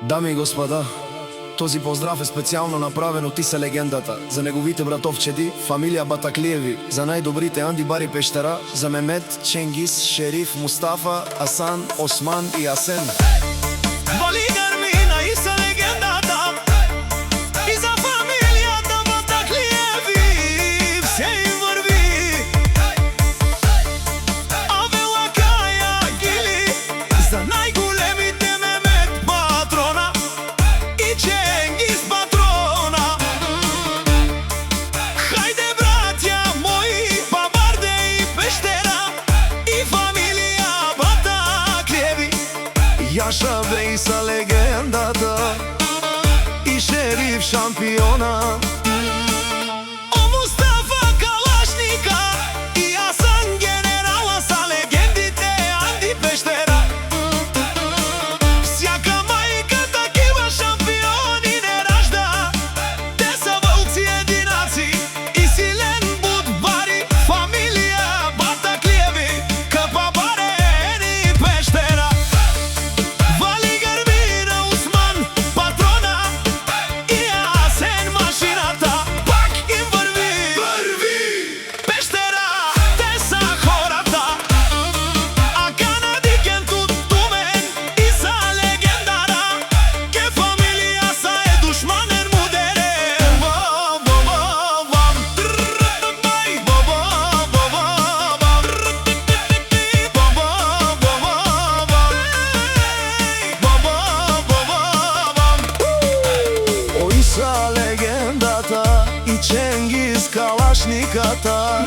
Дами и господа, този поздрав е специјално направен од Тиса легендата, за неговите братовчеди, фамилија Батаклиеви, за најдобрите Анди Бари Пештера, за Мемет, Ченгис, Шериф, Мустафа, Асан, Осман и Асен. Јаша Бейса легендата и Шериф шампиона, о Мустафа Калашника и Асан генерала са легендите Анди Пештера. Всяка мајка такива шампиони не ражда, те са вълци единаци и силен Будбари, фамилија Батаклиеви, КП Барени Пештера. Легендата и Ченгис Калашниката,